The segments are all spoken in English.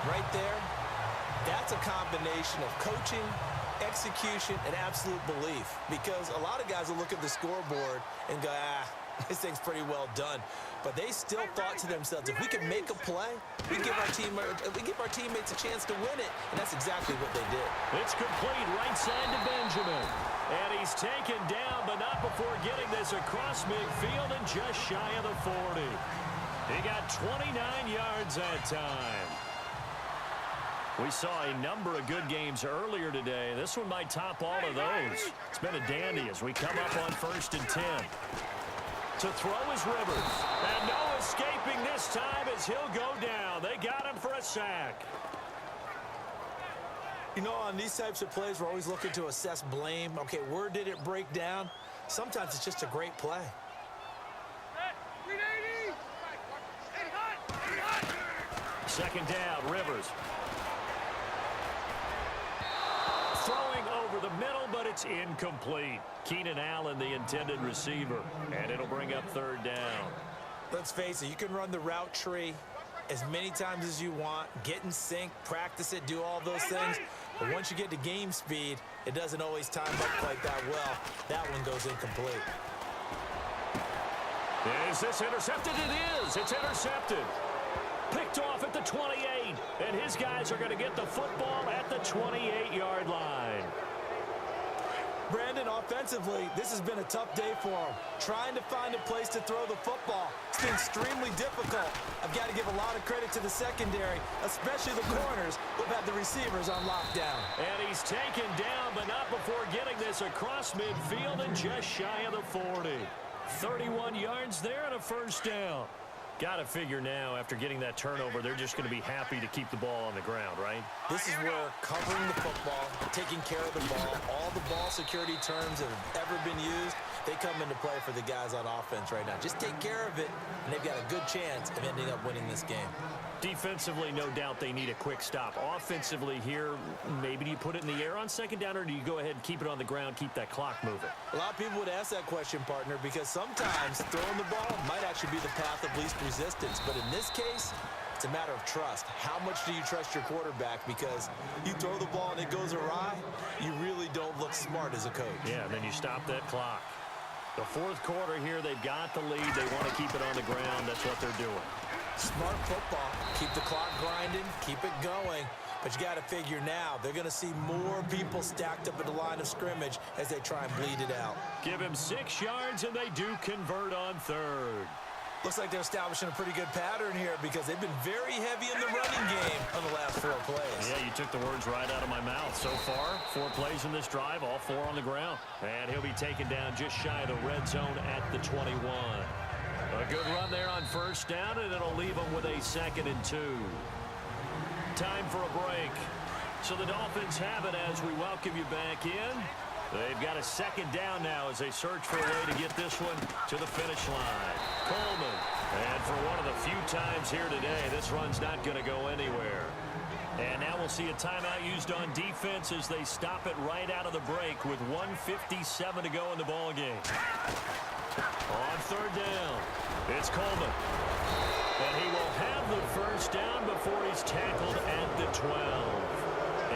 Right there, that's a combination of coaching, execution, and absolute belief. Because a lot of guys will look at the scoreboard and go, this thing's pretty well done. But they still thought to themselves, if we can make a play, we give our teammates a chance to win it. And that's exactly what they did. It's complete right side to Benjamin. And he's taken down, but not before getting this across midfield and just shy of the 40. He got 29 yards that time. We saw a number of good games earlier today. This one might top all of those. It's been a dandy as we come up on 1st and 10. To throw is Rivers. And no escaping this time as he'll go down. They got him for a sack. You know, on these types of plays, we're always looking to assess blame. Okay, where did it break down? Sometimes it's just a great play. Second down, Rivers. Throwing over the middle, but it's incomplete. Keenan Allen, the intended receiver, and it'll bring up 3rd down. Let's face it, you can run the route tree as many times as you want, get in sync, practice it, do all those things. But once you get to game speed, it doesn't always time up quite that well. That one goes incomplete. Is this intercepted? It is. It's intercepted. Picked off at the 28, and his guys are going to get the football at the 28-yard line. Brandon, offensively, this has been a tough day for him. Trying to find a place to throw the football. It's been extremely difficult. I've got to give a lot of credit to the secondary, especially the corners who've had the receivers on lockdown. And he's taken down, but not before getting this across midfield and just shy of the 40. 31 yards there and a 1st down. Got to figure now, after getting that turnover, they're just going to be happy to keep the ball on the ground, right? This is where covering the football, taking care of the ball, all the ball security terms that have ever been used, they come into play for the guys on offense right now. Just take care of it, and they've got a good chance of ending up winning this game. Defensively, no doubt they need a quick stop. Offensively here, maybe do you put it in the air on 2nd down, or do you go ahead and keep it on the ground, keep that clock moving? A lot of people would ask that question, partner, because sometimes throwing the ball might actually be the path of least resistance. But in this case, it's a matter of trust. How much do you trust your quarterback? Because you throw the ball and it goes awry, you really don't look smart as a coach. Yeah, and then you stop that clock. The 4th quarter here, they've got the lead. They want to keep it on the ground. That's what they're doing. Smart football. Keep the clock grinding. Keep it going. But you got to figure now, they're going to see more people stacked up at the line of scrimmage as they try and bleed it out. Give him 6 yards, and they do convert on 3rd. Looks like they're establishing a pretty good pattern here because they've been very heavy in the running game on the last 4 plays. Yeah, you took the words right out of my mouth. So far, 4 plays in this drive, all 4 on the ground. And he'll be taken down just shy of the red zone at the 21. A good run there on 1st down, and it'll leave them with a 2nd and 2. Time for a break. So the Dolphins have it as we welcome you back in. They've got a 2nd down now as they search for a way to get this one to the finish line. Coleman. And for one of the few times here today, this run's not going to go anywhere. And now we'll see a timeout used on defense as they stop it right out of the break with 1:57 to go in the ballgame. On 3rd down, it's Coleman. And he will have the 1st down before he's tackled at the 12.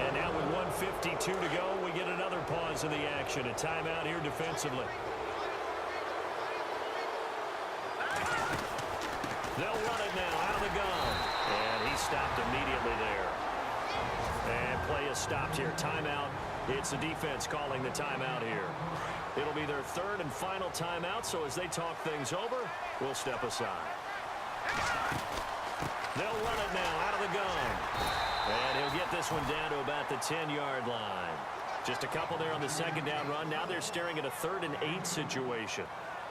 And now with 1:52 to go, we get another pause in the action. A timeout here defensively. They'll run it now out of the gun. And he stopped immediately there. And play is stopped here. Timeout. It's the defense calling the timeout here. It'll be their 3rd and final timeout, so as they talk things over, we'll step aside. They'll run it now out of the gun. And he'll get this one down to about the 10-yard line. Just a couple there on the 2nd down run. Now they're staring at a 3rd and 8 situation.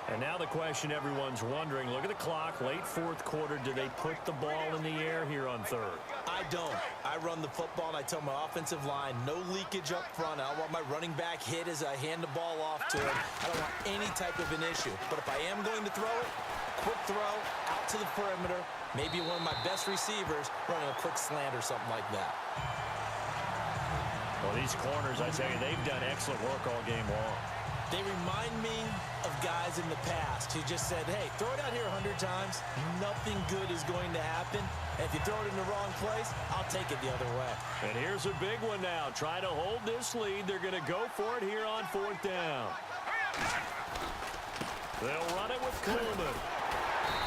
And now the question everyone's wondering, look at the clock, late 4th quarter, do they put the ball in the air here on 3rd? I don't. I run the football, and I tell my offensive line, no leakage up front. I don't want my running back hit as I hand the ball off to him. I don't want any type of an issue. But if I am going to throw it, quick throw, out to the perimeter, maybe one of my best receivers running a quick slant or something like that. Well, these corners, I tell you, they've done excellent work all game long. They remind me of guys in the past who just said, hey, throw it out here 100 times. Nothing good is going to happen. And if you throw it in the wrong place, I'll take it the other way. And here's a big one now. Trying to hold this lead. They're going to go for it here on 4th down. They'll run it with Coleman.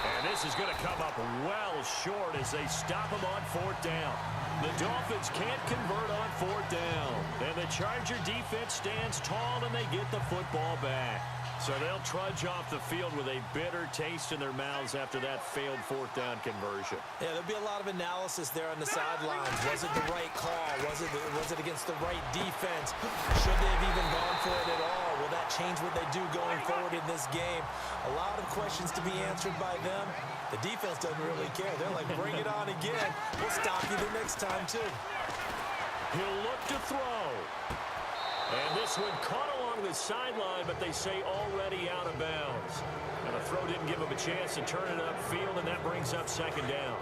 And this is going to come up well short as they stop him on 4th down. The Dolphins can't convert on 4th down. And the Charger defense stands tall and they get the football back. So they'll trudge off the field with a bitter taste in their mouths after that failed 4th down conversion. Yeah, there'll be a lot of analysis there on the sidelines. Was it the right call? Was it against the right defense? Should they have even gone for it at all? Will that change what they do going forward in this game? A lot of questions to be answered by them. The defense doesn't really care. They're like, bring it on again. We'll stop you the next time, too. He'll look to throw. And this one caught along the sideline, but they say already out of bounds. And the throw didn't give him a chance to turn it upfield, and that brings up 2nd down.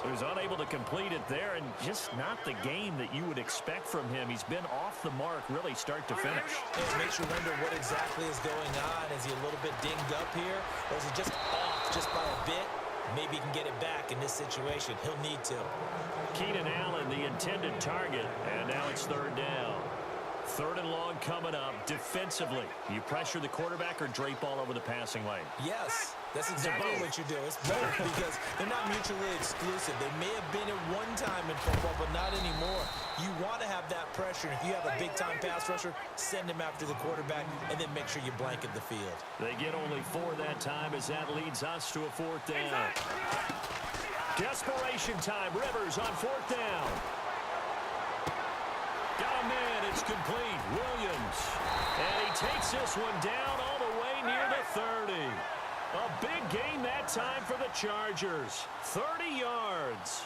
So he's unable to complete it there, and just not the game that you would expect from him. He's been off the mark really start to finish. It makes you wonder what exactly is going on. Is he a little bit dinged up here, or is he just off just by a bit? Maybe he can get it back in this situation. He'll need to. Keenan Allen, the intended target, and now it's 3rd down. 3rd and long coming up. Defensively, you pressure the quarterback or drape all over the passing lane? Yes, that's exactly what you do. It's both because they're not mutually exclusive. They may have been at one time in football, but not anymore. You want to have that pressure. If you have a big-time pass rusher, send him after the quarterback, and then make sure you blanket the field. They get only 4 that time as that leads us to a 4th down. Desperation time. Rivers on 4th down. Got a man. It's complete. Williams. And he takes this one down all the way near the 30. A big gain that time for the Chargers. 30 yards.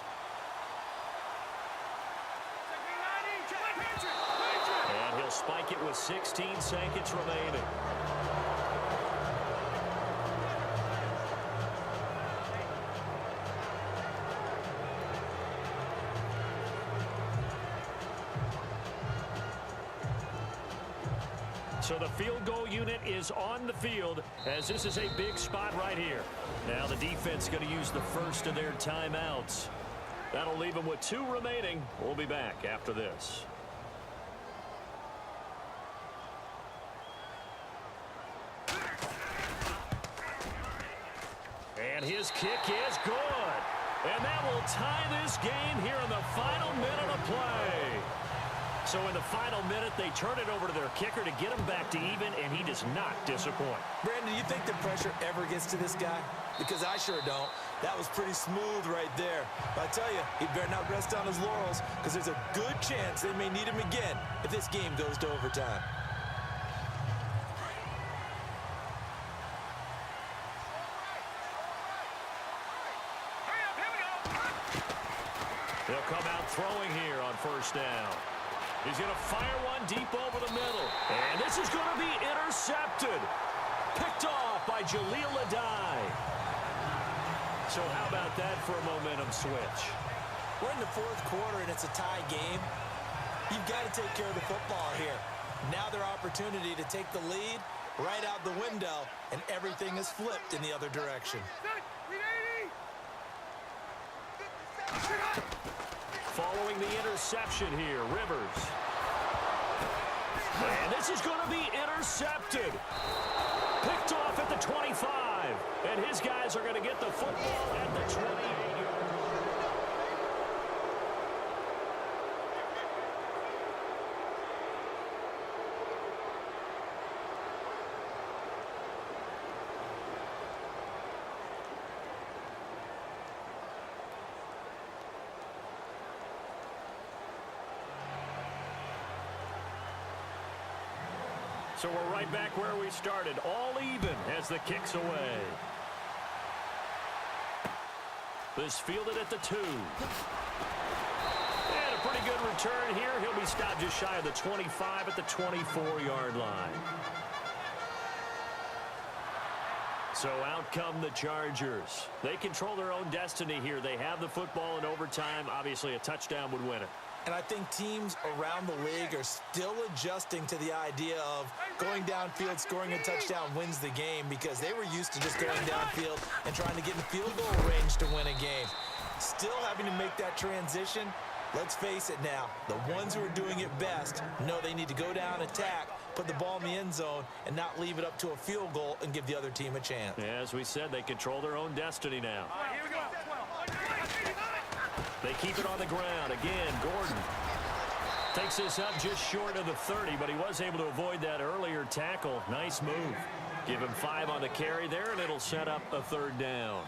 And he'll spike it with 16 seconds remaining. So the field goal unit is on the field as this is a big spot right here. Now the defense going to use the first of their timeouts. That'll leave them with 2 remaining. We'll be back after this. And his kick is good. And that will tie this game here in the final minute of play. So in the final minute, they turn it over to their kicker to get him back to even, and he does not disappoint. Brandon, do you think the pressure ever gets to this guy? Because I sure don't. That was pretty smooth right there. But I tell you, he better not rest on his laurels because there's a good chance they may need him again if this game goes to overtime. They'll come out throwing here on 1st down. He's going to fire one deep over the middle. And this is going to be intercepted. Picked off by Jaleel Adai. So how about that for a momentum switch? We're in the 4th quarter, and it's a tie game. You've got to take care of the football here. Now their opportunity to take the lead right out the window, and everything is flipped in the other direction. Following the interception here, Rivers. And this is going to be intercepted. Picked off at the 25. And his guys are going to get the football at the 28-yard. So we're right back where we started, all even as the kick's away. This fielded at the 2. And a pretty good return here. He'll be stopped just shy of the 25 at the 24-yard line. So out come the Chargers. They control their own destiny here. They have the football in overtime. Obviously, a touchdown would win it. And I think teams around the league are still adjusting to the idea of going downfield, scoring a touchdown wins the game, because they were used to just going downfield and trying to get in field goal range to win a game. Still having to make that transition. Let's face it now, the ones who are doing it best know they need to go down, attack, put the ball in the end zone, and not leave it up to a field goal and give the other team a chance. As we said, they control their own destiny now. They keep it on the ground. Again, Gordon takes this up just short of the 30, but he was able to avoid that earlier tackle. Nice move. Give him 5 on the carry there, and it'll set up a 3rd down.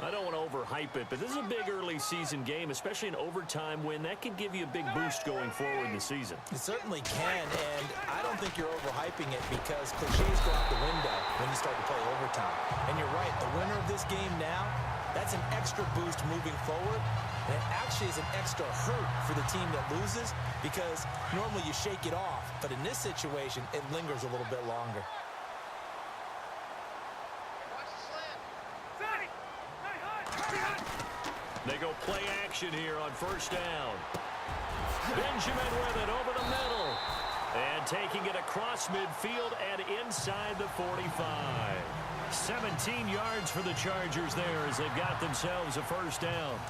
I don't want to overhype it, but this is a big early season game, especially an overtime win. That could give you a big boost going forward in the season. It certainly can, and I don't think you're overhyping it, because cliches go out the window when you start to play overtime. And you're right, the winner of this game now, that's an extra boost moving forward. And it actually is an extra hurt for the team that loses, because normally you shake it off. But in this situation, it lingers a little bit longer. They go play action here on 1st down. Benjamin with it over the middle. And taking it across midfield and inside the 45. 17 yards for the Chargers there as they've got themselves a 1st down.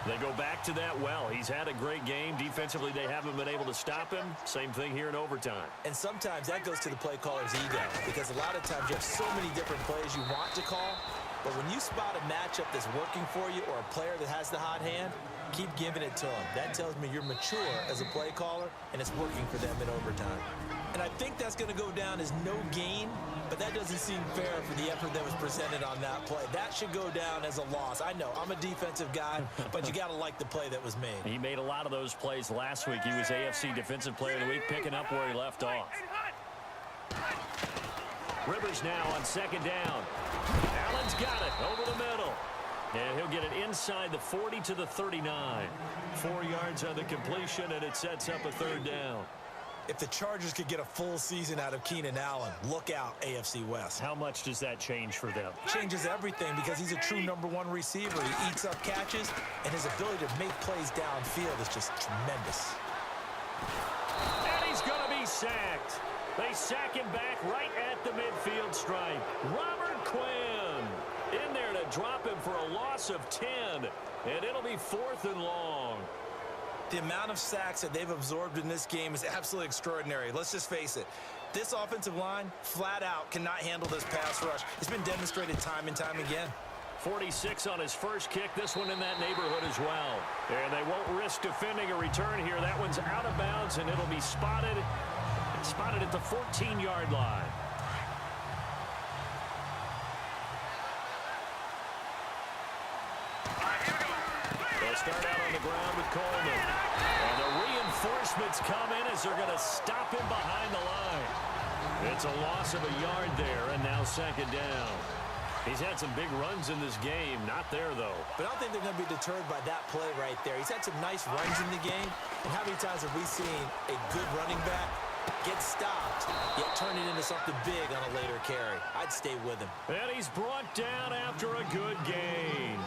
They go back to that well. He's had a great game. Defensively, they haven't been able to stop him. Same thing here in overtime. And sometimes that goes to the play caller's ego, because a lot of times you have so many different plays you want to call. But when you spot a matchup that's working for you, or a player that has the hot hand, keep giving it to him. That tells me you're mature as a play caller, and it's working for them in overtime. And I think that's going to go down as no gain, but that doesn't seem fair for the effort that was presented on that play. That should go down as a loss. I know, I'm a defensive guy, but you got to like the play that was made. He made a lot of those plays last week. He was AFC Defensive Player of the Week, picking up where he left off. Rivers now on 2nd down. Allen's got it over the middle. And he'll get it inside the 40 to the 39. 4 yards on the completion, and it sets up a 3rd down. If the Chargers could get a full season out of Keenan Allen, look out, AFC West. How much does that change for them? Changes everything, because he's a true #1 receiver. He eats up catches, and his ability to make plays downfield is just tremendous. And he's going to be sacked. They sack him back right at the midfield stripe. Robert Quinn in there to drop him for a loss of 10, and it'll be 4th and long. The amount of sacks that they've absorbed in this game is absolutely extraordinary. Let's just face it. This offensive line, flat out, cannot handle this pass rush. It's been demonstrated time and time again. 46 on his first kick. This one in that neighborhood as well. And they won't risk defending a return here. That one's out of bounds, and it'll be spotted at the 14-yard line. They'll start out on the ground with Coleman. And the reinforcements come in as they're going to stop him behind the line. It's a loss of a yard there, and now 2nd down. He's had some big runs in this game. Not there, though. But I don't think they're going to be deterred by that play right there. He's had some nice runs in the game. And how many times have we seen a good running back get stopped, yet turn it into something big on a later carry? I'd stay with him. And he's brought down after a good gain.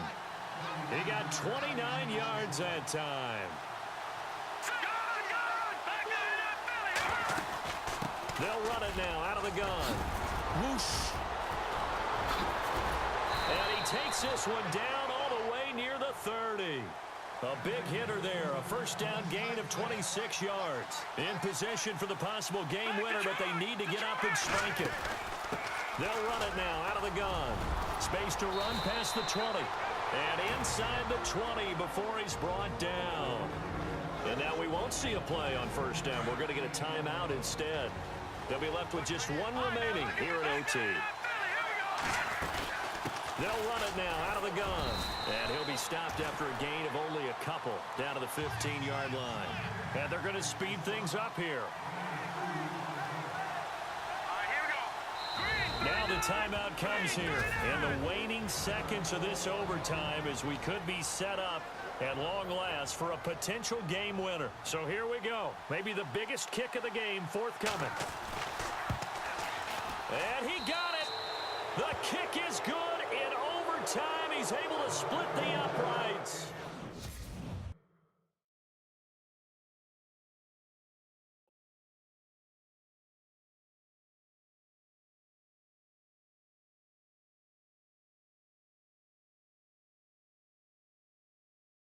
He got 29 yards that time. They'll run it now out of the gun. Whoosh. And he takes this one down all the way near the 30. A big hitter there. A 1st down gain of 26 yards. In position for the possible game winner, but they need to get up and strike it. They'll run it now out of the gun. Space to run past the 20. And inside the 20 before he's brought down. And now we won't see a play on 1st down. We're going to get a timeout instead. They'll be left with just one remaining here at OT. They'll run it now out of the gun. And he'll be stopped after a gain of only a couple down to the 15-yard line. And they're going to speed things up here. Now the timeout comes here in the waning seconds of this overtime, as we could be set up at long last for a potential game winner. So here we go. Maybe the biggest kick of the game forthcoming. And he got it. The kick is good in overtime. He's able to split the uprights.